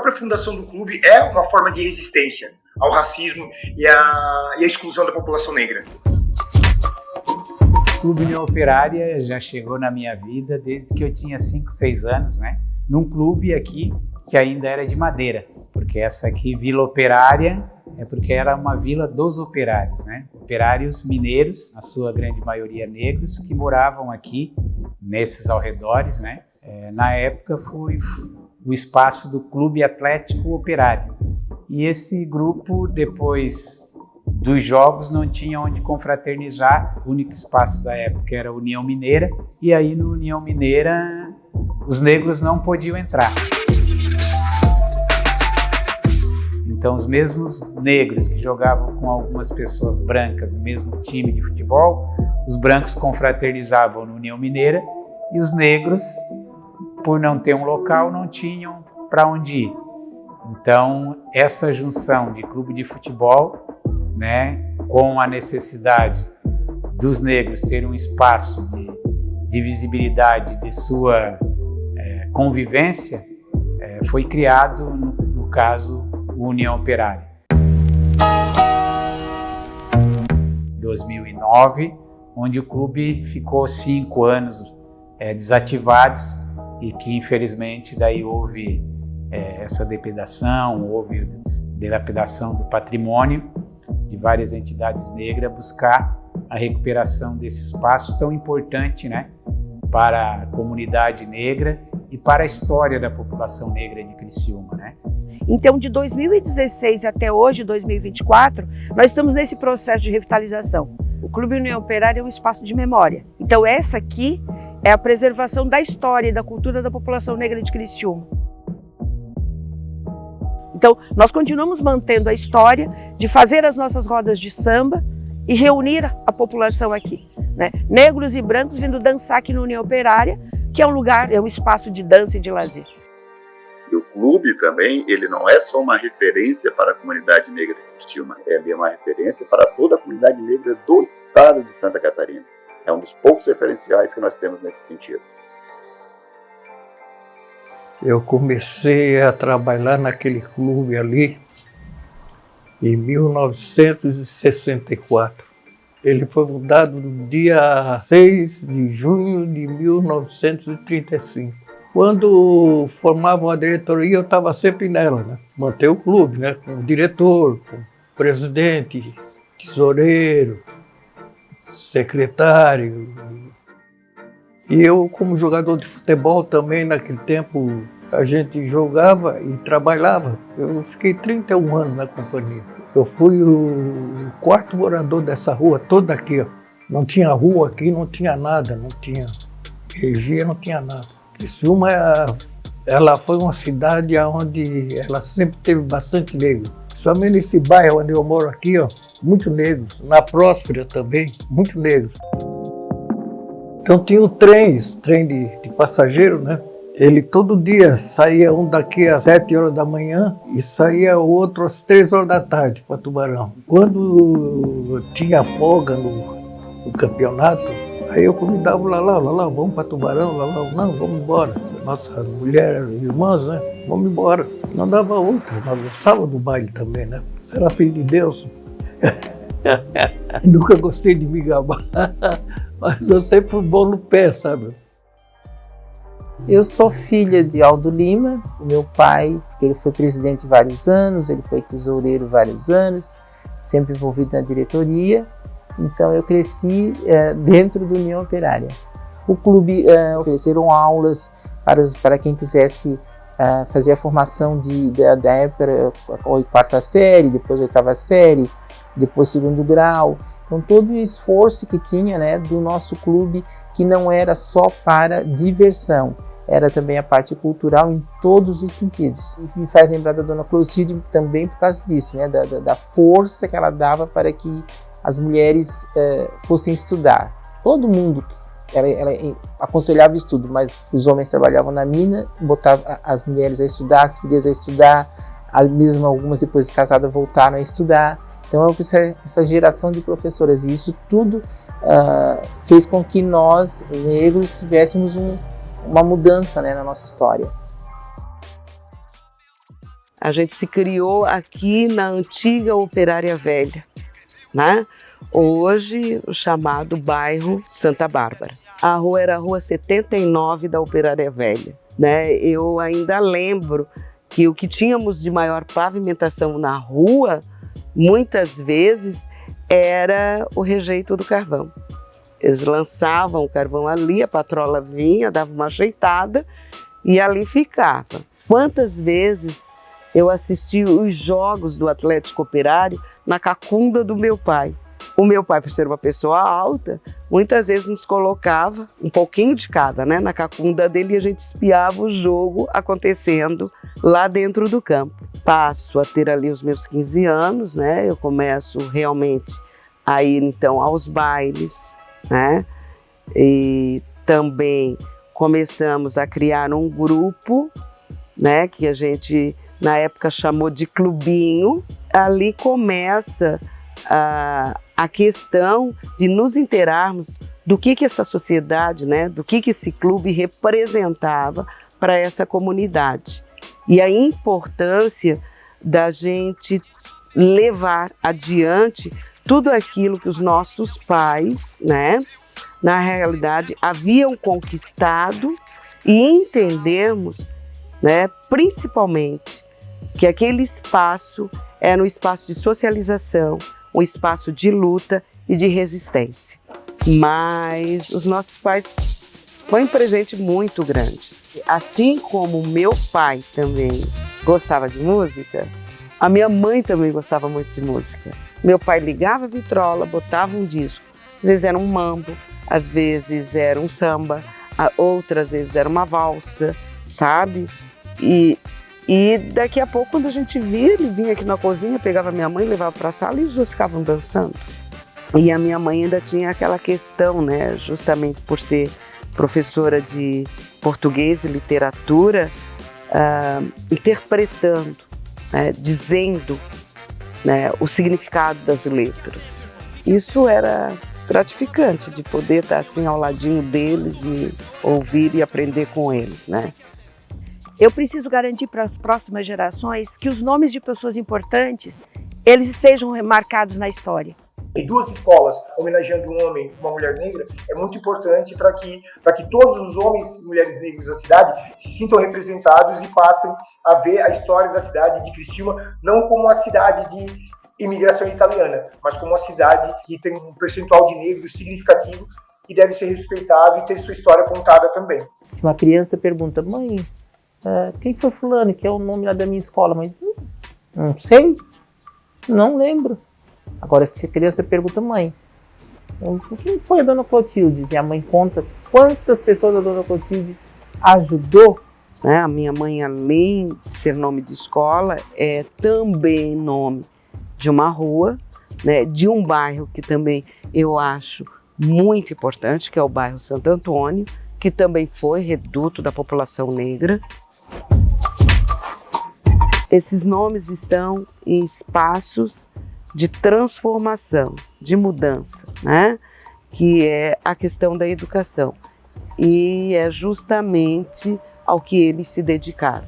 própria fundação do clube é uma forma de resistência ao racismo e à exclusão da população negra. O Clube União Operária já chegou na minha vida desde que eu tinha 5, 6 anos, né? Num clube aqui que ainda era de madeira, porque essa aqui, Vila Operária, é porque era uma vila dos operários, né? Operários mineiros, na sua grande maioria negros, que moravam aqui, nesses arredores, né? Na época foi o espaço do Clube Atlético Operário. E esse grupo, depois dos jogos, não tinha onde confraternizar. O único espaço da época era a União Mineira. E aí, no União Mineira, os negros não podiam entrar. Então, os mesmos negros que jogavam com algumas pessoas brancas no mesmo time de futebol, os brancos confraternizavam na União Mineira e os negros, por não ter um local, não tinham para onde ir. Então, essa junção de clube de futebol, né, com a necessidade dos negros terem um espaço de visibilidade de sua convivência, foi criado, no caso, União Operária. Em 2009, onde o clube ficou 5 anos desativados e que, infelizmente, daí houve essa depredação, houve dilapidação do patrimônio de várias entidades negras, buscar a recuperação desse espaço tão importante, né, para a comunidade negra e para a história da população negra de Criciúma, né? Então, de 2016 até hoje, 2024, nós estamos nesse processo de revitalização. O Clube União Operária é um espaço de memória. Então, essa aqui é a preservação da história e da cultura da população negra de Criciúma. Então, nós continuamos mantendo a história de fazer as nossas rodas de samba e reunir a população aqui, né? Negros e brancos vindo dançar aqui no União Operária, que é um lugar, é um espaço de dança e de lazer. O clube também, ele não é só uma referência para a comunidade negra de Criciúma, ele é uma referência para toda a comunidade negra do estado de Santa Catarina. É um dos poucos referenciais que nós temos nesse sentido. Eu comecei a trabalhar naquele clube ali em 1964. Ele foi fundado no dia 6 de junho de 1935. Quando formavam a diretoria, eu estava sempre nela, né? Manter o clube, né? Com o diretor, com o presidente, tesoureiro, secretário. E eu, como jogador de futebol também, naquele tempo, a gente jogava e trabalhava. Eu fiquei 31 anos na companhia. Eu fui o quarto morador dessa rua toda aqui, ó. Não tinha rua aqui, não tinha nada, não tinha energia, não tinha nada. Criciúma, ela foi uma cidade onde ela sempre teve bastante negro. Somente nesse bairro onde eu moro aqui, ó, muito negros. Na Próspera também, muito negros. Então tinha o trem de passageiro, né? Ele todo dia saía um daqui às 7 horas da manhã e saía o outro às 3 horas da tarde para Tubarão. Quando tinha folga no campeonato, aí eu convidava lá, vamos para Tubarão, não, vamos embora. Nossa mulher, irmãs, né? Vamos embora. Não dava outra, nós gostávamos do baile também, né? Era filho de Deus. Nunca gostei de me gabar, mas eu sempre fui bom no pé, sabe? Eu sou filha de Aldo Lima, o meu pai, ele foi presidente vários anos, ele foi tesoureiro vários anos, sempre envolvido na diretoria. Então eu cresci dentro da União Operária. O clube ofereceram aulas para quem quisesse fazer a formação da época, a quarta série, depois a oitava série, depois segundo grau. Então todo o esforço que tinha, né, do nosso clube, que não era só para diversão, era também a parte cultural em todos os sentidos. E me faz lembrar da Dona Clotilde também por causa disso, né, da força que ela dava para que as mulheres fossem estudar. Todo mundo, ela aconselhava estudo, mas os homens trabalhavam na mina, botavam as mulheres a estudar, as filhas a estudar, mesmo algumas depois de casadas voltaram a estudar. Então eu fiz essa geração de professoras e isso tudo fez com que nós, negros, tivéssemos uma mudança, né, na nossa história. A gente se criou aqui na antiga Operária Velha, né? Hoje o chamado bairro Santa Bárbara. A rua era a rua 79 da Operária Velha, né? Eu ainda lembro que o que tínhamos de maior pavimentação na rua, muitas vezes, era o rejeito do carvão. Eles lançavam o carvão ali, a patrola vinha, dava uma ajeitada e ali ficava. Quantas vezes eu assisti os jogos do Atlético Operário na cacunda do meu pai. O meu pai, por ser uma pessoa alta, muitas vezes nos colocava um pouquinho de cada, né, na cacunda dele, e a gente espiava o jogo acontecendo lá dentro do campo. Passo a ter ali os meus 15 anos, né, eu começo realmente a ir então aos bailes, né, e também começamos a criar um grupo, né, que a gente na época chamou de clubinho. Ali começa a questão de nos inteirarmos do que essa sociedade, né, do que esse clube representava para essa comunidade. E a importância da gente levar adiante tudo aquilo que os nossos pais, né, na realidade, haviam conquistado, e entendermos, né, principalmente, que aquele espaço era um espaço de socialização, um espaço de luta e de resistência. Mas os nossos pais foi um presente muito grande. Assim como meu pai também gostava de música, a minha mãe também gostava muito de música. Meu pai ligava a vitrola, botava um disco. Às vezes era um mambo, às vezes era um samba, outras vezes era uma valsa, sabe? E daqui a pouco, quando a gente via, ele vinha aqui na cozinha, pegava minha mãe, levava para a sala e os dois ficavam dançando. E a minha mãe ainda tinha aquela questão, né, justamente por ser professora de português e literatura, interpretando, né, dizendo, né, o significado das letras. Isso era gratificante, de poder estar assim ao ladinho deles e ouvir e aprender com eles, né? Eu preciso garantir para as próximas gerações que os nomes de pessoas importantes, eles sejam marcados na história. E 2 escolas homenageando um homem e uma mulher negra é muito importante para que todos os homens e mulheres negros da cidade se sintam representados e passem a ver a história da cidade de Criciúma não como uma cidade de imigração italiana, mas como uma cidade que tem um percentual de negros significativo e deve ser respeitado e ter sua história contada também. Se uma criança pergunta, mãe, quem foi fulano, que é o nome lá da minha escola? Mas não sei, não lembro. Agora, se a criança pergunta, mãe, quem foi a dona Clotilde? E a mãe conta quantas pessoas a dona Clotilde ajudou. A minha mãe, além de ser nome de escola, é também nome de uma rua, né, de um bairro que também eu acho muito importante, que é o bairro Santo Antônio, que também foi reduto da população negra. Esses nomes estão em espaços de transformação, de mudança, né? Que é a questão da educação. E é justamente ao que eles se dedicaram.